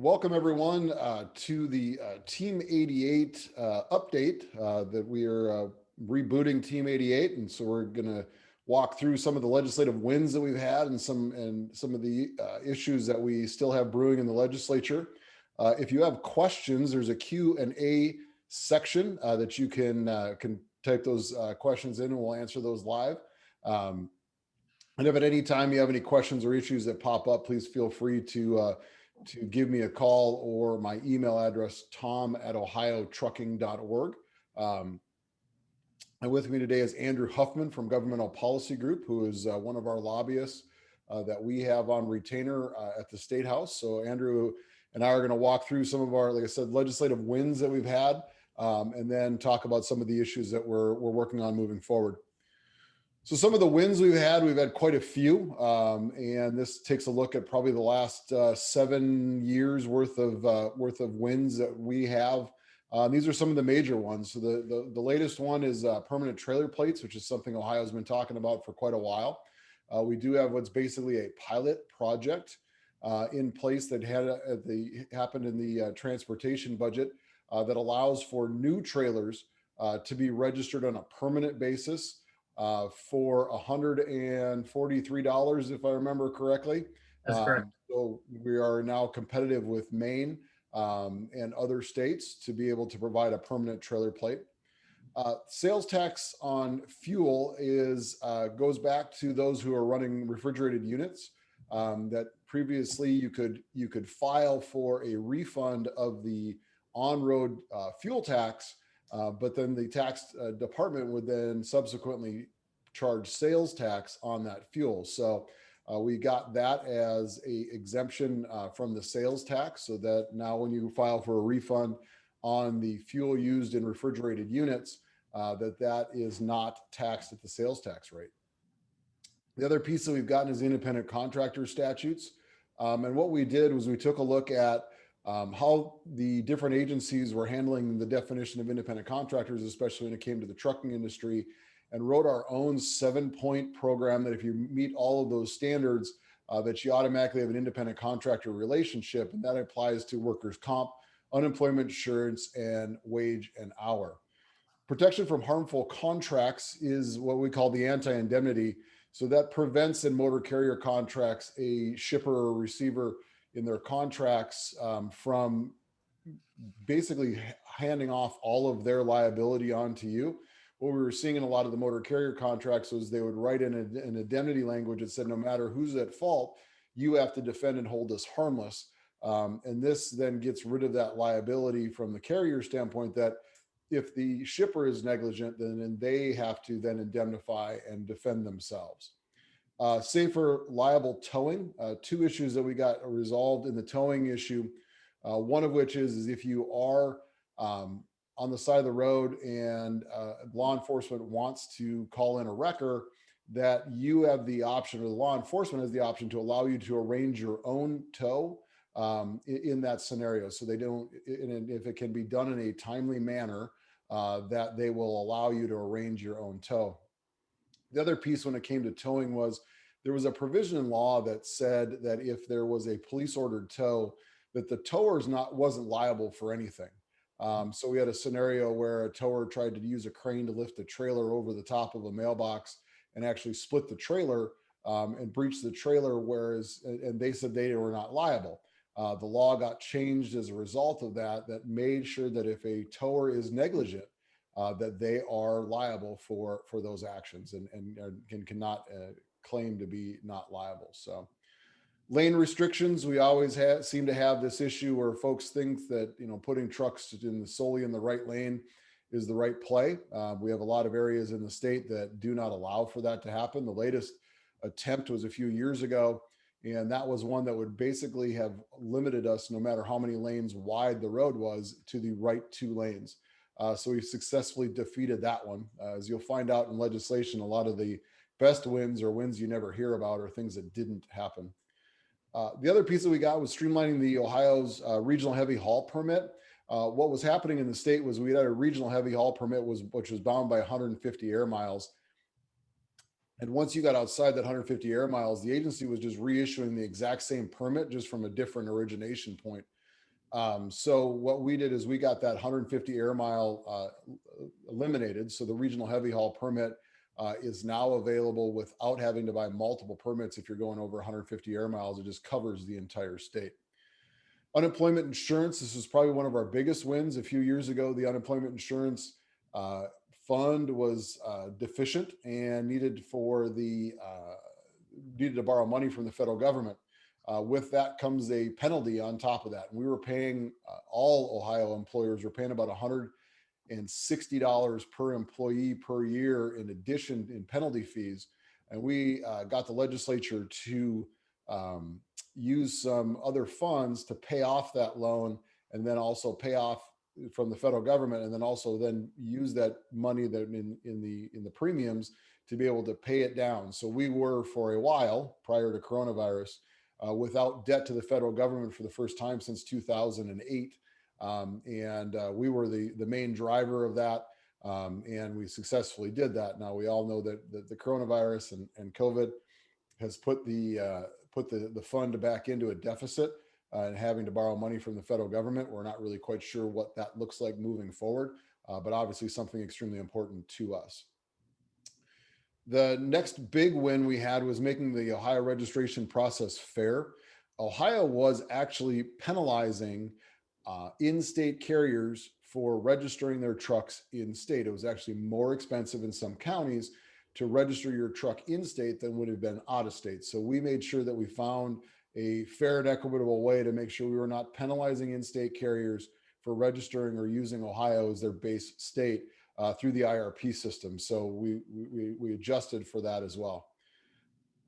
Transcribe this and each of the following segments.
Welcome everyone to the Team 88 update that we are rebooting Team 88, and so we're going to walk through some of the legislative wins that we've had and some of the issues that we still have brewing in the legislature. If you have questions, there's a Q&A section that you can type those questions in, and we'll answer those live. And if at any time you have any questions or issues that pop up, please feel free to give me a call or my email address, tom@ohiotrucking.org. And with me today is Andrew Huffman from Governmental Policy Group, who is one of our lobbyists that we have on retainer at the State House. So Andrew and I are going to walk through some of our, like I said, legislative wins that we've had, and then talk about some of the issues that we're working on moving forward. So some of the wins we've had quite a few, and this takes a look at probably the last 7 years worth of wins that we have. These are some of the major ones. So the latest one is permanent trailer plates, which is something Ohio's been talking about for quite a while. We do have what's basically a pilot project in place that happened in the transportation budget that allows for new trailers to be registered on a permanent basis for $143, if I remember correctly. That's correct. So we are now competitive with Maine and other states to be able to provide a permanent trailer plate. Sales tax on fuel goes back to those who are running refrigerated units. That previously you could file for a refund of the on-road fuel tax. But then the tax department would then subsequently charge sales tax on that fuel. So we got that as a exemption from the sales tax, so that now when you file for a refund on the fuel used in refrigerated units, that is not taxed at the sales tax rate. The other piece that we've gotten is independent contractor statutes. And what we did was we took a look at how the different agencies were handling the definition of independent contractors, especially when it came to the trucking industry, and wrote our own 7-point program that if you meet all of those standards, that you automatically have an independent contractor relationship, and that applies to workers' comp, unemployment insurance, and wage and hour. Protection from harmful contracts is what we call the anti-indemnity. So that prevents in motor carrier contracts a shipper or receiver in their contracts from basically handing off all of their liability onto you. What we were seeing in a lot of the motor carrier contracts was they would write in an indemnity language that said, no matter who's at fault, you have to defend and hold us harmless. And this then gets rid of that liability from the carrier standpoint, that if the shipper is negligent, then they have to then indemnify and defend themselves. Safer liable towing, 2 issues that we got resolved in the towing issue. One of which is if you are on the side of the road and law enforcement wants to call in a wrecker, that you have the option, or the law enforcement has the option, to allow you to arrange your own tow in that scenario. So they don't, and if it can be done in a timely manner, that they will allow you to arrange your own tow. The other piece when it came to towing was there was a provision in law that said that if there was a police ordered tow, that the tower wasn't liable for anything. So we had a scenario where a tower tried to use a crane to lift a trailer over the top of a mailbox and actually split the trailer and breach the trailer, and they said they were not liable. The law got changed as a result of that made sure that if a tower is negligent, that they are liable for those actions and cannot claim to be not liable. So lane restrictions, we always seem to have this issue where folks think that putting trucks solely in the right lane is the right play. We have a lot of areas in the state that do not allow for that to happen. The latest attempt was a few years ago, and that was one that would basically have limited us, no matter how many lanes wide the road was, to the right 2 lanes. So we successfully defeated that one. As you'll find out in legislation, a lot of the best wins or wins you never hear about are things that didn't happen. The other piece that we got was streamlining the Ohio's regional heavy haul permit. What was happening in the state was we had a regional heavy haul permit which was bound by 150 air miles. And once you got outside that 150 air miles, the agency was just reissuing the exact same permit, just from a different origination point. So what we did is we got that 150 air mile eliminated. So the regional heavy haul permit is now available without having to buy multiple permits. If you're going over 150 air miles, it just covers the entire state. Unemployment insurance, this was probably one of our biggest wins. A few years ago, the unemployment insurance fund was deficient and needed to borrow money from the federal government. With that comes a penalty on top of that. And we were paying, all Ohio employers were paying about $160 per employee per year in addition in penalty fees. And we got the legislature to use some other funds to pay off that loan, and then also pay off from the federal government, and then also then use that money that in the premiums to be able to pay it down. So we were, for a while prior to coronavirus, without debt to the federal government for the first time since 2008. We were the main driver of that. And we successfully did that. Now we all know that the coronavirus and COVID has put the fund back into a deficit and having to borrow money from the federal government. We're not really quite sure what that looks like moving forward, but obviously something extremely important to us. The next big win we had was making the Ohio registration process fair. Ohio was actually penalizing in-state carriers for registering their trucks in-state. It was actually more expensive in some counties to register your truck in-state than would have been out-of-state. So we made sure that we found a fair and equitable way to make sure we were not penalizing in-state carriers for registering or using Ohio as their base state through the IRP system. So we adjusted for that as well.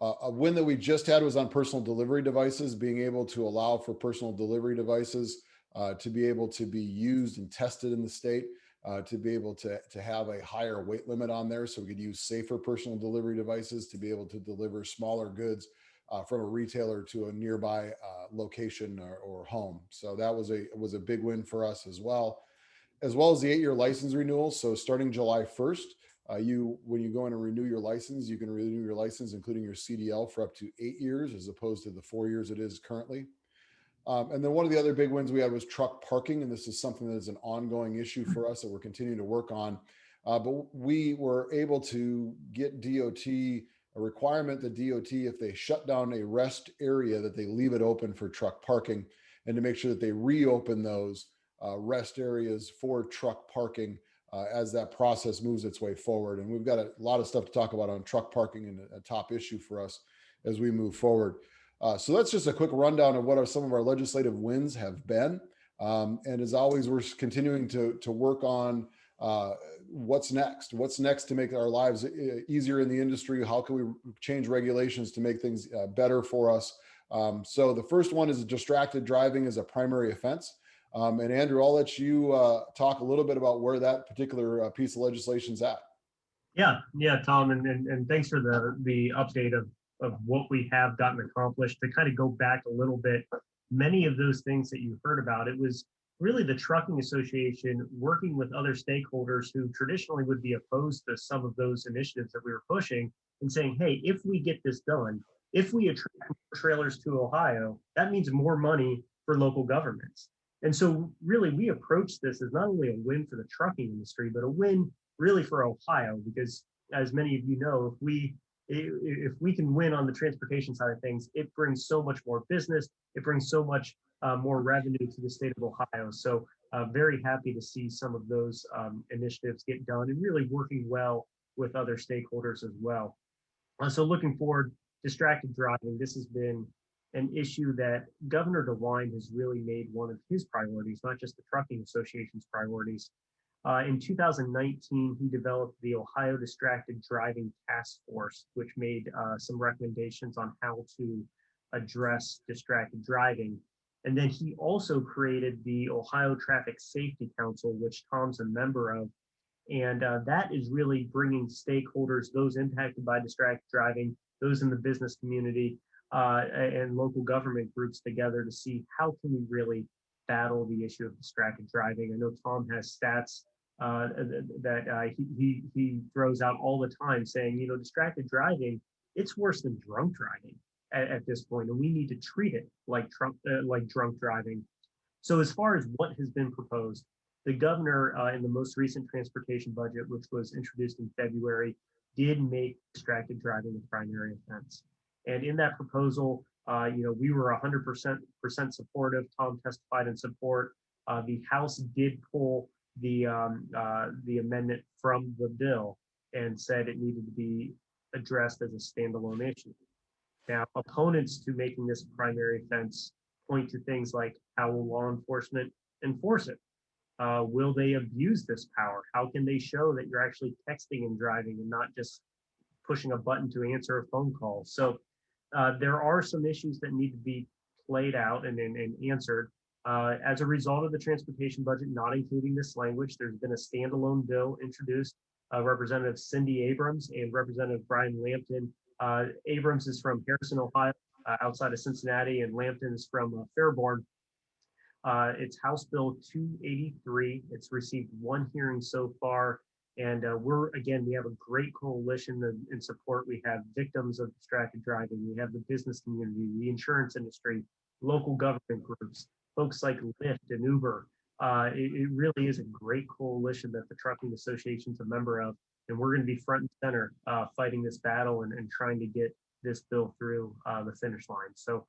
A win that we just had was on personal delivery devices, being able to allow for personal delivery devices to be able to be used and tested in the state, to be able to have a higher weight limit on there, so we could use safer personal delivery devices to be able to deliver smaller goods from a retailer to a nearby location or home. So that was a big win for us as well as the 8-year license renewal. So starting July 1st, when you go in and renew your license, you can renew your license, including your CDL, for up to 8 years as opposed to the 4 years it is currently. And then one of the other big wins we had was truck parking. And this is something that is an ongoing issue for us that we're continuing to work on. But we were able to get DOT a requirement that DOT, if they shut down a rest area, that they leave it open for truck parking, and to make sure that they reopen those rest areas for truck parking as that process moves its way forward. And we've got a lot of stuff to talk about on truck parking, and a top issue for us as we move forward. So that's just a quick rundown of what some of our legislative wins have been. And as always, we're continuing to work on what's next to make our lives easier in the industry. How can we change regulations to make things better for us? So the first one is distracted driving as a primary offense. And Andrew, I'll let you talk a little bit about where that particular piece of legislation's at. Yeah, Tom, and thanks for the update of what we have gotten accomplished. To kind of go back a little bit, many of those things that you heard about, it was really the Trucking Association working with other stakeholders who traditionally would be opposed to some of those initiatives that we were pushing, and saying, hey, if we get this done, if we attract more trailers to Ohio, that means more money for local governments. And so really we approach this as not only a win for the trucking industry, but a win really for Ohio, because as many of you know, if we can win on the transportation side of things, it brings so much more business, it brings so much more revenue to the state of Ohio. So very happy to see some of those initiatives get done, and really working well with other stakeholders as well. So looking forward, distracted driving, this has been an issue that Governor DeWine has really made one of his priorities, not just the Trucking Association's priorities. In 2019, he developed the Ohio Distracted Driving Task Force, which made some recommendations on how to address distracted driving. And then he also created the Ohio Traffic Safety Council, which Tom's a member of. And that is really bringing stakeholders, those impacted by distracted driving, those in the business community, and local government groups together to see how can we really battle the issue of distracted driving. I know Tom has stats that he throws out all the time, saying, you know, distracted driving, it's worse than drunk driving at this point, and we need to treat it like drunk driving. So as far as what has been proposed, the governor in the most recent transportation budget, which was introduced in February, did make distracted driving the primary offense. And in that proposal, we were 100% supportive. Tom testified in support. The House did pull the amendment from the bill and said it needed to be addressed as a standalone issue. Now, opponents to making this a primary offense point to things like how will law enforcement enforce it? Will they abuse this power? How can they show that you're actually texting and driving and not just pushing a button to answer a phone call? So there are some issues that need to be played out and answered. As a result of the transportation budget not including this language, there's been a standalone bill introduced. Representative Cindy Abrams and Representative Brian Lampton. Abrams is from Harrison, Ohio, outside of Cincinnati, and Lampton is from Fairborn. It's House Bill 283. It's received one hearing so far. And we have a great coalition in support. We have victims of distracted driving. We have the business community, the insurance industry, local government groups, folks like Lyft and Uber. It really is a great coalition that the Trucking Association is a member of. And we're going to be front and center fighting this battle and trying to get this bill through the finish line. So,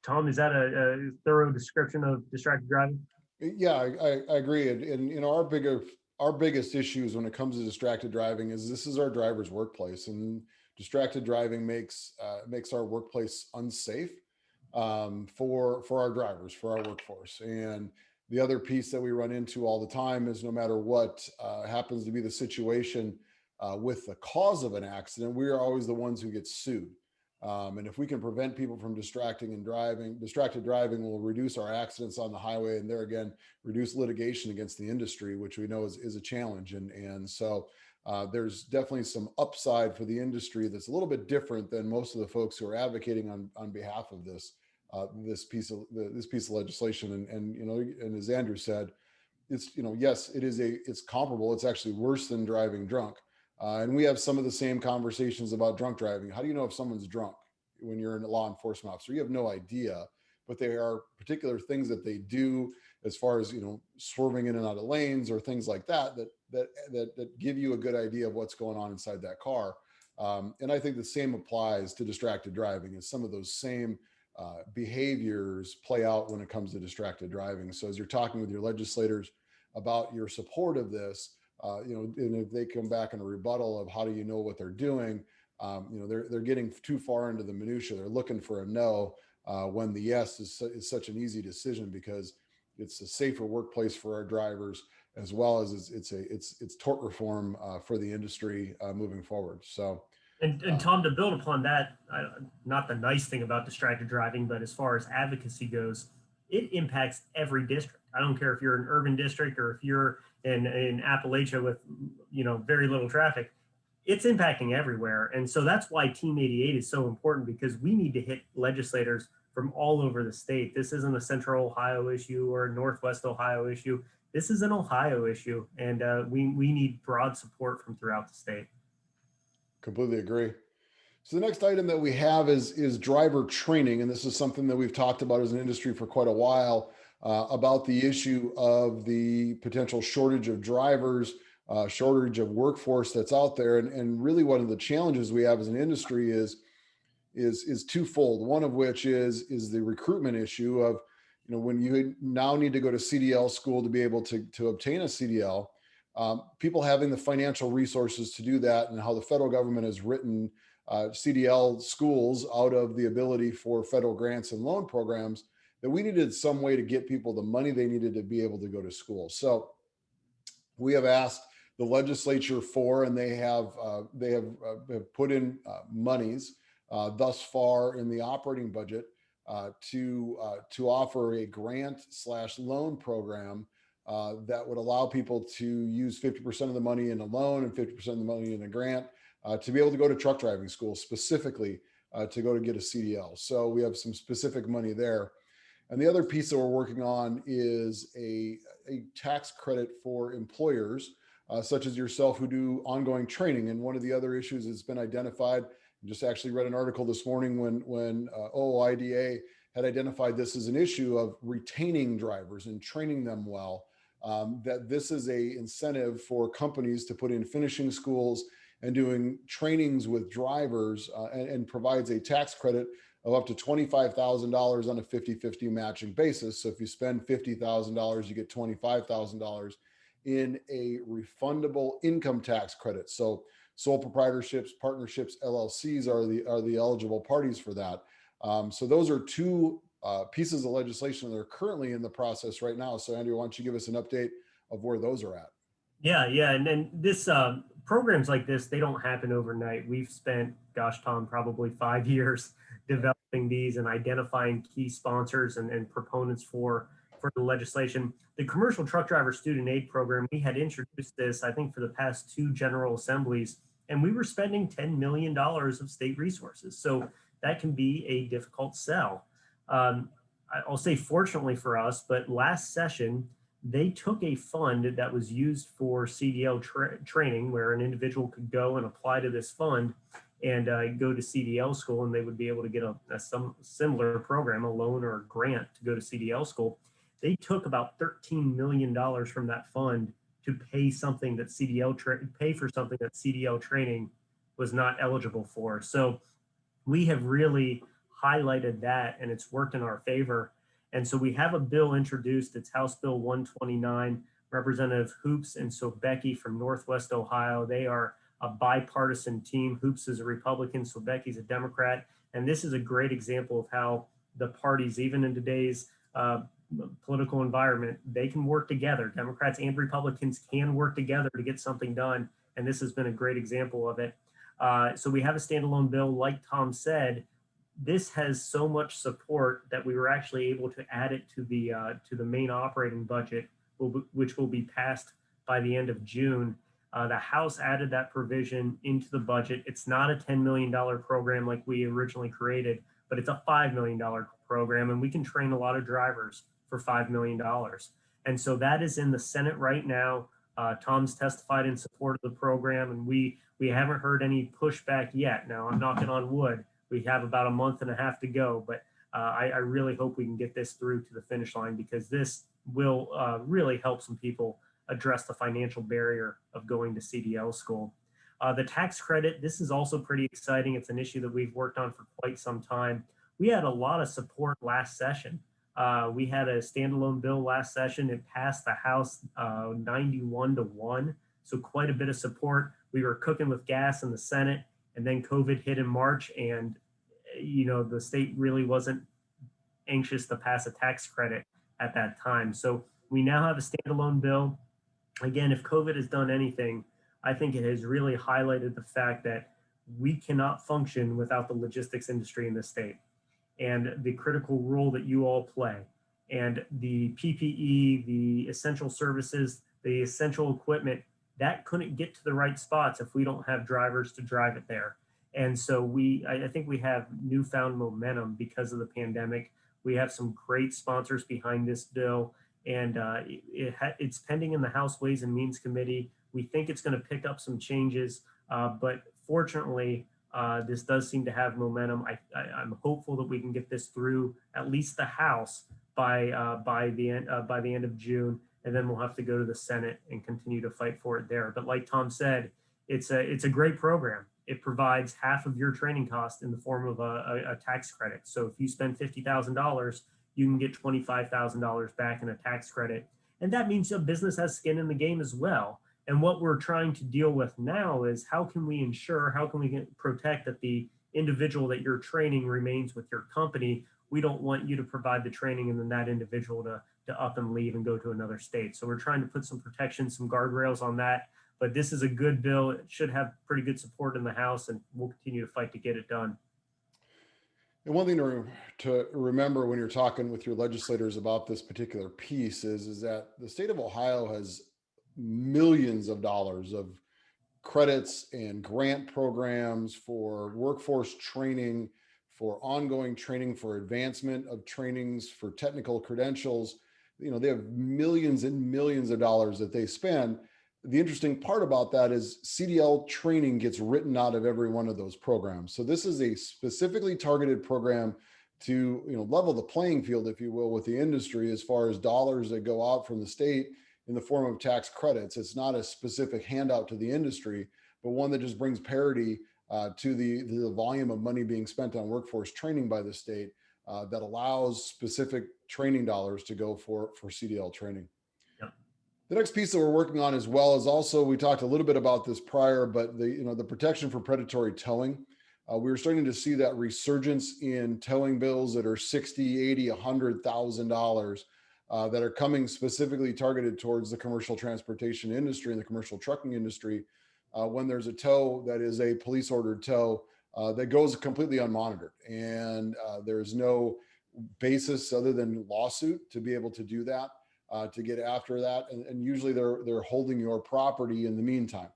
Tom, is that a thorough description of distracted driving? Yeah, I agree. And our biggest issues when it comes to distracted driving is this is our driver's workplace, and distracted driving makes our workplace unsafe for our drivers, for our workforce. And the other piece that we run into all the time is no matter what happens to be the situation with the cause of an accident, we are always the ones who get sued. And if we can prevent people from distracted driving will reduce our accidents on the highway, and there again, reduce litigation against the industry, which we know is a challenge. And so there's definitely some upside for the industry that's a little bit different than most of the folks who are advocating on behalf of this piece of legislation. And as Andrew said, it's, yes, it's comparable. It's actually worse than driving drunk. And we have some of the same conversations about drunk driving. How do you know if someone's drunk when you're a law enforcement officer? You have no idea, but there are particular things that they do as far as, swerving in and out of lanes or things like that give you a good idea of what's going on inside that car. And I think the same applies to distracted driving, as some of those same behaviors play out when it comes to distracted driving. So as you're talking with your legislators about your support of this, and if they come back in a rebuttal of how do you know what they're doing, they're getting too far into the minutia. They're looking for a no when the yes is such an easy decision, because it's a safer workplace for our drivers, as well as it's tort reform for the industry moving forward. So. And Tom, to build upon that, not the nice thing about distracted driving, but as far as advocacy goes, it impacts every district. I don't care if you're an urban district or if you're in Appalachia with very little traffic. It's impacting everywhere. And so that's why Team 88 is so important, because we need to hit legislators from all over the state. This isn't a Central Ohio issue or a Northwest Ohio issue. This is an Ohio issue, and we need broad support from throughout the state. Completely agree. So the next item that we have is driver training. And this is something that we've talked about as an industry for quite a while, about the issue of the potential shortage of drivers, shortage of workforce that's out there. And really one of the challenges we have as an industry is twofold. One of which is the recruitment issue of, when you now need to go to CDL school to be able to obtain a CDL, people having the financial resources to do that, and how the federal government has written CDL schools out of the ability for federal grants and loan programs, that we needed some way to get people the money they needed to be able to go to school. So we have asked the legislature for, and they have put in monies thus far in the operating budget to offer a grant/loan program that would allow people to use 50% of the money in a loan and 50% of the money in a grant to be able to go to truck driving school, specifically to go to get a CDL. So we have some specific money there. And the other piece that we're working on is a tax credit for employers such as yourself who do ongoing training. And one of the other issues that's been identified, I just actually read an article this morning when OOIDA had identified this as an issue of retaining drivers and training them well. That this is a incentive for companies to put in finishing schools and doing trainings with drivers, and provides a tax credit of up to $25,000 on a 50-50 matching basis. So if you spend $50,000, you get $25,000 in a refundable income tax credit. So sole proprietorships, partnerships, LLCs are the eligible parties for that. So those are two pieces of legislation that are currently in the process right now. So Andrew, why don't you give us an update of where those are at? Yeah, yeah, and then this programs like this, they don't happen overnight. We've spent, gosh, Tom, probably 5 years developing these and identifying key sponsors and proponents for the legislation. The Commercial Truck Driver Student Aid Program, we had introduced this, I think, for the past two General Assemblies, and we were spending $10 million of state resources. So that can be a difficult sell. I'll say fortunately for us, but last session, they took a fund that was used for CDL training, where an individual could go and apply to this fund and go to CDL school, and they would be able to get some similar program, a loan or a grant to go to CDL school. They took about $13 million from that fund to pay something that pay for something that CDL training was not eligible for. So we have really highlighted that, and it's worked in our favor. And so we have a bill introduced. It's House Bill 129. Representative Hoops and Sobecki from Northwest Ohio. They are a bipartisan team. Hoops is a Republican, Sobecki's a Democrat. And this is a great example of how the parties, even in today's political environment, they can work together. Democrats and Republicans can work together to get something done. And this has been a great example of it. So we have a standalone bill. Like Tom said, this has so much support that we were actually able to add it to the main operating budget, which will be passed by the end of June. The House added that provision into the budget. It's not a $10 million program like we originally created, but it's a $5 million program, and we can train a lot of drivers for $5 million. And so that is in the Senate right now. Tom's testified in support of the program, and we haven't heard any pushback yet. Now, I'm knocking on wood. We have about a month and a half to go, but I really hope we can get this through to the finish line, because this will really help some people address the financial barrier of going to CDL school. The tax credit, this is also pretty exciting. It's an issue that we've worked on for quite some time. We had a lot of support last session. We had a standalone bill last session. It passed the House 91-1, so quite a bit of support. We were cooking with gas in the Senate, and then COVID hit in March, and the state really wasn't anxious to pass a tax credit at that time. So we now have a standalone bill. Again, if COVID has done anything, I think it has really highlighted the fact that we cannot function without the logistics industry in the state, and the critical role that you all play, and the PPE, the essential services, the essential equipment, that couldn't get to the right spots if we don't have drivers to drive it there. And so I think we have newfound momentum because of the pandemic. We have some great sponsors behind this bill, and it's pending in the House Ways and Means Committee. We think it's going to pick up some changes, but fortunately, this does seem to have momentum. I'm hopeful that we can get this through at least the House by the end of June, and then we'll have to go to the Senate and continue to fight for it there. But like Tom said, it's a great program. It provides half of your training cost in the form of a tax credit. So if you spend $50,000, you can get $25,000 back in a tax credit. And that means a business has skin in the game as well. And what we're trying to deal with now is how can we protect that the individual that you're training remains with your company. We don't want you to provide the training and then that individual to up and leave and go to another state. So we're trying to put some protections, some guardrails on that. But this is a good bill. It should have pretty good support in the House, and we'll continue to fight to get it done. And one thing to remember when you're talking with your legislators about this particular piece is that the state of Ohio has millions of dollars of credits and grant programs for workforce training, for ongoing training, for advancement of trainings, for technical credentials. They have millions and millions of dollars that they spend. The interesting part about that is CDL training gets written out of every one of those programs. So this is a specifically targeted program to, level the playing field, if you will, with the industry as far as dollars that go out from the state in the form of tax credits. It's not a specific handout to the industry, but one that just brings parity to the volume of money being spent on workforce training by the state that allows specific training dollars to go for CDL training. Yep. The next piece that we're working on as well is also, we talked a little bit about this prior, but the protection for predatory towing. We're starting to see that resurgence in towing bills that are $60,000, $80,000, $100,000 that are coming specifically targeted towards the commercial transportation industry and the commercial trucking industry. When there's a tow that is a police ordered tow that goes completely unmonitored, and there's no basis other than lawsuit to be able to do that, to get after that, and usually they're holding your property in the meantime.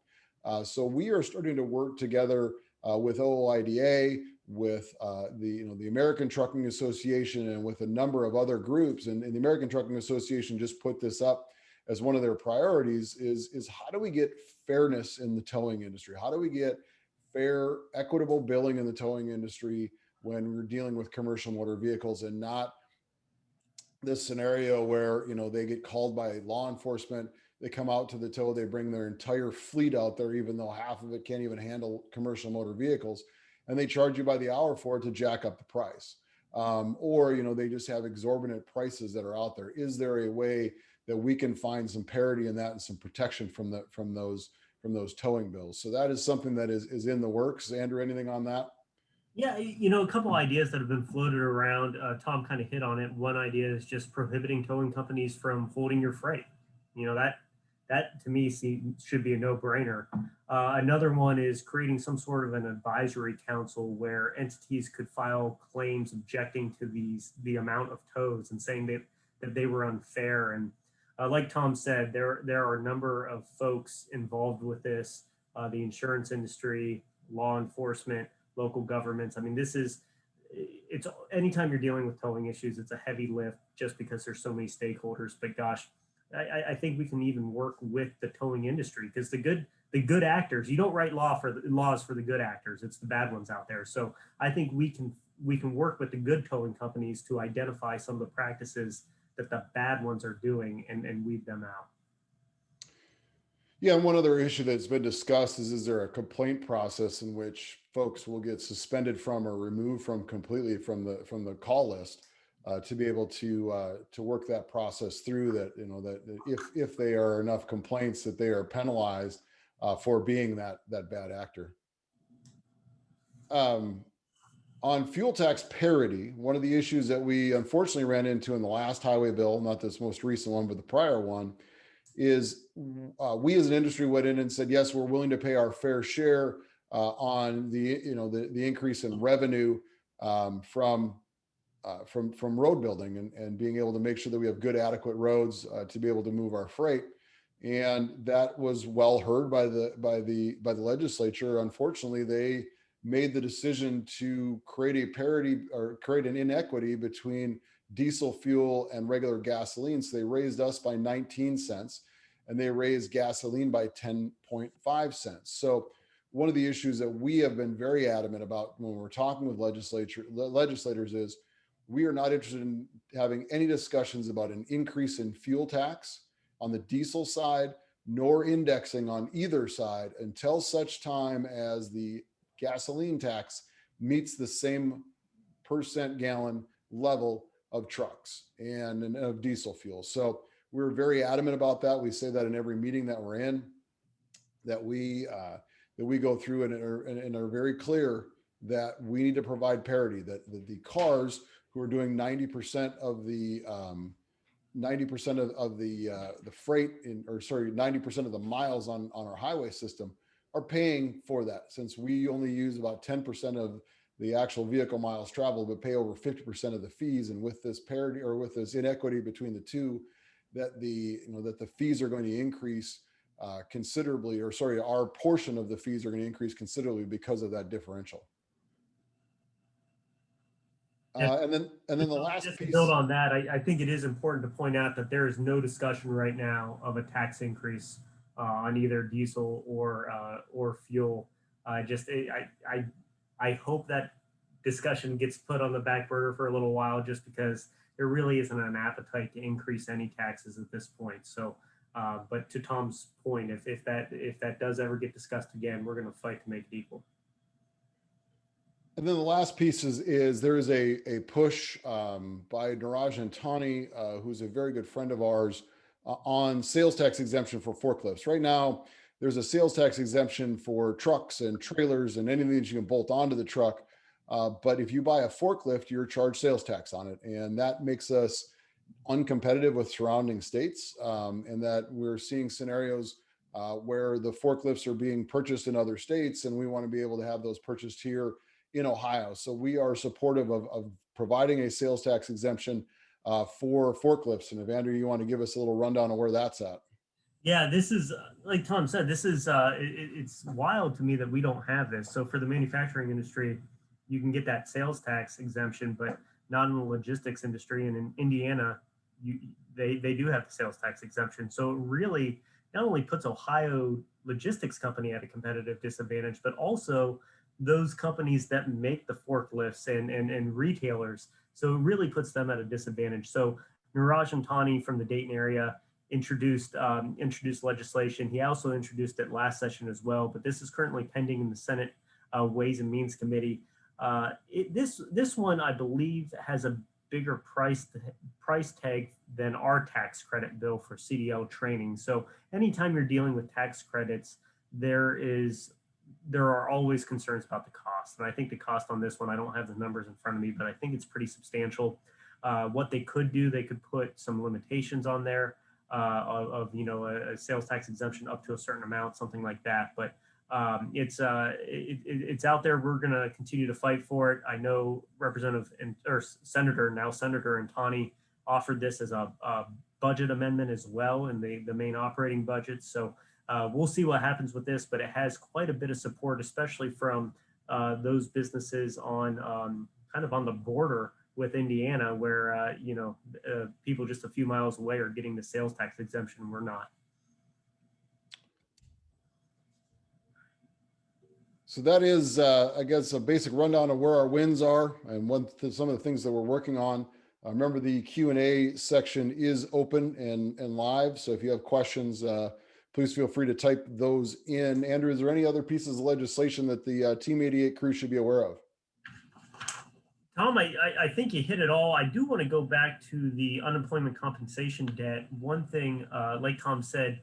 So we are starting to work together with OOIDA, with the American Trucking Association, and with a number of other groups. And the American Trucking Association just put this up as one of their priorities is how do we get fairness in the towing industry? How do we get fair, equitable billing in the towing industry when we're dealing with commercial motor vehicles, and not this scenario where, they get called by law enforcement, they come out to the tow, they bring their entire fleet out there, even though half of it can't even handle commercial motor vehicles, and they charge you by the hour for it to jack up the price. Or, they just have exorbitant prices that are out there. Is there a way that we can find some parity in that and some protection from those towing bills? So that is something that is in the works. Andrew, anything on that? Yeah, a couple ideas that have been floated around. Tom kind of hit on it. One idea is just prohibiting towing companies from holding your freight. That to me should be a no-brainer. Another one is creating some sort of an advisory council where entities could file claims objecting to the amount of tows and saying that they were unfair. And like Tom said, there are a number of folks involved with this, the insurance industry, law enforcement, local governments. I mean, it's anytime you're dealing with towing issues, it's a heavy lift just because there's so many stakeholders. But gosh, I think we can even work with the towing industry, because the good actors, you don't write laws for the good actors. It's the bad ones out there. So I think we can work with the good towing companies to identify some of the practices that the bad ones are doing and weed them out. Yeah, and one other issue that's been discussed is there a complaint process in which folks will get suspended from or removed from completely from the call list, to be able to work that process through, that that if they are enough complaints that they are penalized for being that bad actor. On fuel tax parity, one of the issues that we unfortunately ran into in the last highway bill, not this most recent one, but the prior one, is we as an industry went in and said, yes, we're willing to pay our fair share on the increase in revenue from road building and being able to make sure that we have good, adequate roads to be able to move our freight. And that was well heard by the legislature. Unfortunately, they made the decision to create a parity or create an inequity between diesel fuel and regular gasoline. So they raised us by 19 cents and they raised gasoline by 10.5 cents. So one of the issues that we have been very adamant about when we're talking with legislators is we are not interested in having any discussions about an increase in fuel tax on the diesel side, nor indexing on either side until such time as the gasoline tax meets the same percent gallon level of trucks and of diesel fuel. So we're very adamant about that. We say that in every meeting that we're in, that we go through and are very clear that we need to provide parity, that the cars who are doing 90% of the 90% of the freight 90% of the miles on our highway system are paying for that, since we only use about 10% of the actual vehicle miles traveled, but pay over 50% of the fees. And with this parity, or with this inequity between the two, that the fees are going to increase considerably, our portion of the fees are going to increase considerably because of that differential. And then the last just piece. To build on that, I think it is important to point out that there is no discussion right now of a tax increase on either diesel or fuel. I hope that discussion gets put on the back burner for a little while, just because there really isn't an appetite to increase any taxes at this point. So, but to Tom's point, if that does ever get discussed again, we're going to fight to make it equal. And then the last piece is there is a push by Niraj Antani, who's a very good friend of ours, on sales tax exemption for forklifts. Right now, there's a sales tax exemption for trucks and trailers and anything that you can bolt onto the truck. But if you buy a forklift, you're charged sales tax on it. And that makes us uncompetitive with surrounding states, and that we're seeing scenarios where the forklifts are being purchased in other states, and we want to be able to have those purchased here in Ohio. So we are supportive of providing a sales tax exemption for forklifts. And if Andrew, you want to give us a little rundown of where that's at. Yeah, this is like Tom said, this is it's wild to me that we don't have this. So for the manufacturing industry, you can get that sales tax exemption, but not in the logistics industry. And in Indiana, they do have the sales tax exemption. So it really not only puts Ohio logistics company at a competitive disadvantage, but also those companies that make the forklifts and retailers. So it really puts them at a disadvantage. So Niraj Antani from the Dayton area introduced legislation. He also introduced it last session as well, but this is currently pending in the Senate Ways and Means Committee. This one, I believe, has a bigger price tag than our tax credit bill for CDL training. So anytime you're dealing with tax credits, there are always concerns about the cost. And I think the cost on this one, I don't have the numbers in front of me, but I think it's pretty substantial. What they could do, they could put some limitations on there of a sales tax exemption up to a certain amount, something like that. But it's out there. We're going to continue to fight for it. I know Senator Antani offered this as a budget amendment as well in the main operating budget. So we'll see what happens with this, but it has quite a bit of support, especially from those businesses on kind of on the border with Indiana, where people just a few miles away are getting the sales tax exemption and we're not. So that is, I guess, a basic rundown of where our wins are and some of the things that we're working on. Remember, the Q&A section is open and live. So if you have questions, please feel free to type those in. Andrew, is there any other pieces of legislation that the Team 88 crew should be aware of? Tom, I think you hit it all. I do want to go back to the unemployment compensation debt. One thing, like Tom said,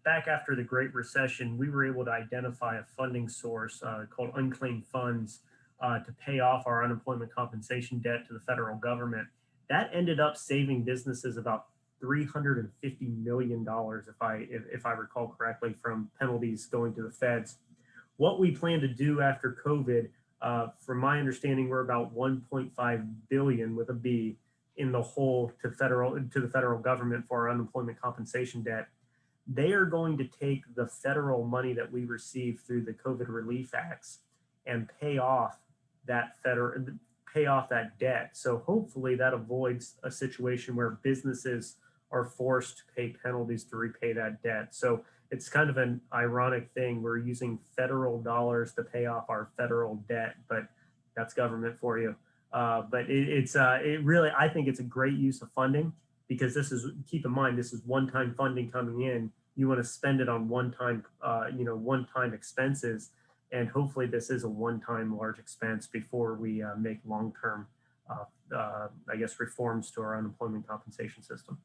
back after the Great Recession, we were able to identify a funding source called unclaimed funds to pay off our unemployment compensation debt to the federal government. That ended up saving businesses about $350 million, if I recall correctly, from penalties going to the feds. What we plan to do after COVID, from my understanding, we're about 1.5 billion with a B in the hole to the federal government for our unemployment compensation debt. They are going to take the federal money that we receive through the COVID relief acts and pay off that debt. So hopefully that avoids a situation where businesses are forced to pay penalties to repay that debt. So it's kind of an ironic thing. We're using federal dollars to pay off our federal debt, but that's government for you. But it really, I think it's a great use of funding, because keep in mind, this is one-time funding coming in. You want to spend it on one-time expenses. And hopefully this is a one-time large expense before we make long-term, reforms to our unemployment compensation system.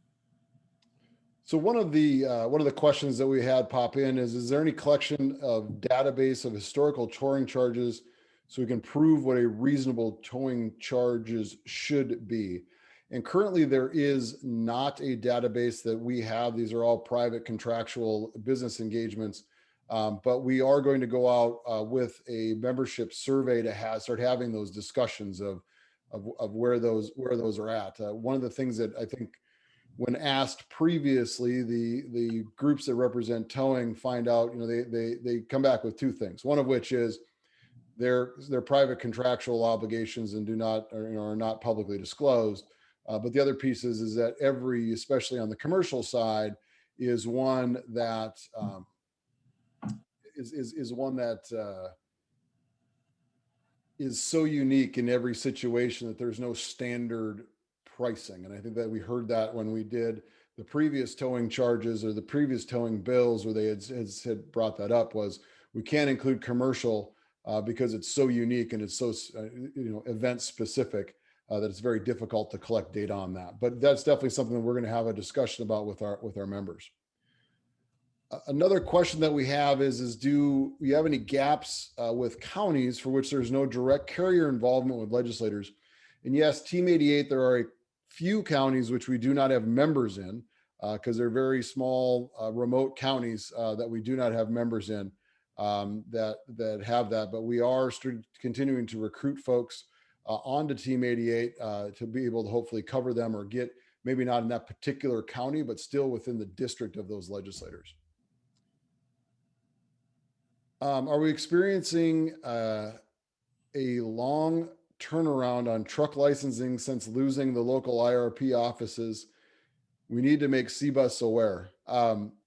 So one of the questions that we had pop in is there any collection of database of historical towing charges so we can prove what a reasonable towing charges should be? And currently there is not a database that we have. These are all private contractual business engagements. But we are going to go out with a membership survey to start having those discussions of where those are at. One of the things that I think, when asked previously, the groups that represent towing find out, they come back with two things. One of which is their private contractual obligations and are not publicly disclosed. But the other piece is that especially on the commercial side, is one that is one that is so unique in every situation that there's no standard pricing. And I think that we heard that when we did the previous towing charges or the previous towing bills, where they had brought that up, was we can't include commercial because it's so unique and it's so event specific that it's very difficult to collect data on that. But that's definitely something that we're going to have a discussion about with our members. Another question that we have is do we have any gaps with counties for which there's no direct carrier involvement with legislators? And yes, Team 88, there are a few counties which we do not have members in because they're very small, remote counties that we do not have members in that have that. But we are continuing to recruit folks onto Team 88 to be able to hopefully cover them or get maybe not in that particular county, but still within the district of those legislators. Are we experiencing a long turnaround on truck licensing since losing the local IRP offices? We need to make CBUS aware.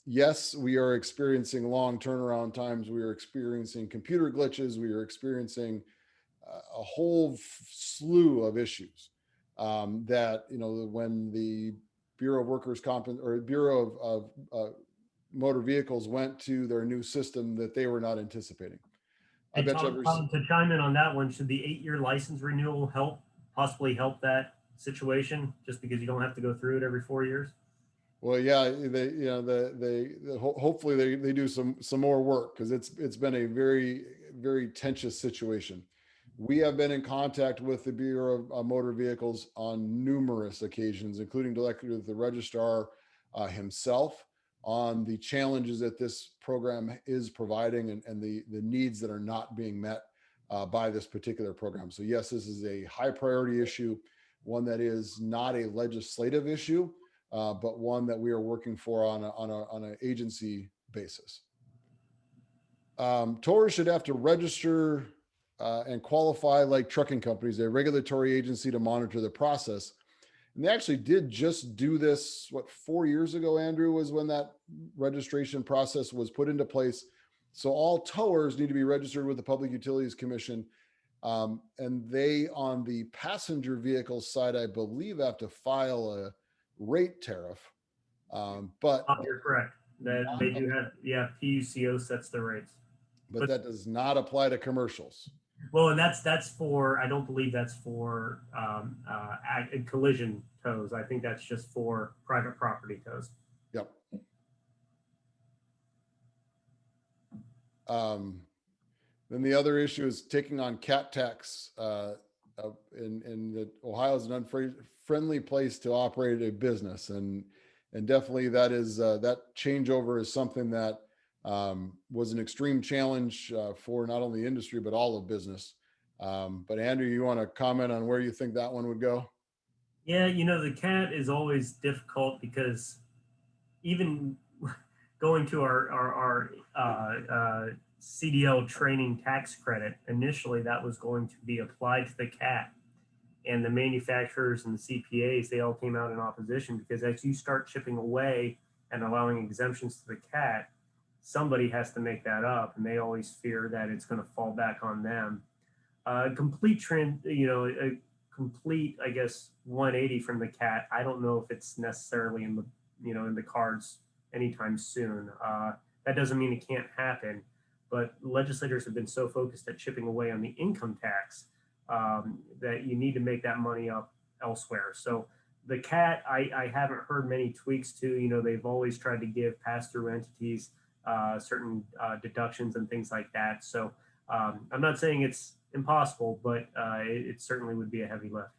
Yes, we are experiencing long turnaround times. We are experiencing computer glitches. We are experiencing a whole slew of issues that, when the Bureau of Workers' Comp or Bureau of Motor Vehicles went to their new system that they were not anticipating. I bet Tom, to chime in on that one, should the 8-year license renewal possibly help that situation, just because you don't have to go through it every 4 years? Well, yeah, hopefully they do some more work, because it's been a very, very tenuous situation. We have been in contact with the Bureau of Motor Vehicles on numerous occasions, including directly with the registrar himself, on the challenges that this program is providing and the needs that are not being met by this particular program. So yes, this is a high priority issue, one that is not a legislative issue, but one that we are working for on an agency basis. Towers should have to register and qualify like trucking companies, a regulatory agency to monitor the process. And they actually did just do this, 4 years ago, Andrew, was when that registration process was put into place. So all towers need to be registered with the Public Utilities Commission. And they, on the passenger vehicle side, I believe, have to file a rate tariff. But you're correct. That they do have, PUCO sets the rates. But that does not apply to commercials. Well, and that's for, I don't believe that's for collision tows. I think that's just for private property tows. Yep. Then the other issue is taking on cat tax. In that Ohio is an unfriendly place to operate a business, and definitely that is that changeover is something that was an extreme challenge for not only industry, but all of business. But Andrew, you want to comment on where you think that one would go? Yeah, the CAT is always difficult because even going to our CDL training tax credit, initially that was going to be applied to the CAT. And the manufacturers and the CPAs, they all came out in opposition, because as you start chipping away and allowing exemptions to the CAT, somebody has to make that up, and they always fear that it's going to fall back on them. Complete, I guess, 180 from the CAT. I don't know if it's necessarily in the cards anytime soon. That doesn't mean it can't happen, but legislators have been so focused at chipping away on the income tax that you need to make that money up elsewhere. So the CAT, I haven't heard many tweaks to. They've always tried to give pass-through entities certain deductions and things like that. So I'm not saying it's impossible, but it certainly would be a heavy lift.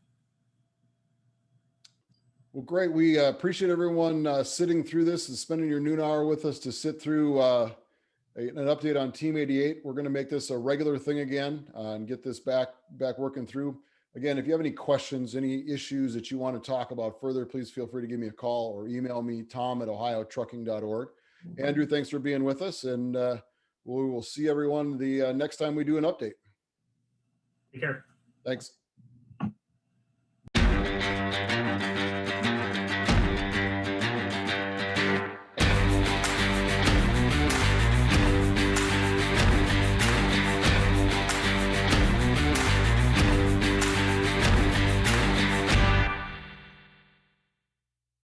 Well, great. We appreciate everyone sitting through this and spending your noon hour with us to sit through an update on Team 88. We're going to make this a regular thing again and get this back working through. Again, if you have any questions, any issues that you want to talk about further, please feel free to give me a call or email me, tom@ohiotrucking.org. Andrew, thanks for being with us, and we will see everyone the next time we do an update. Take care. Thanks.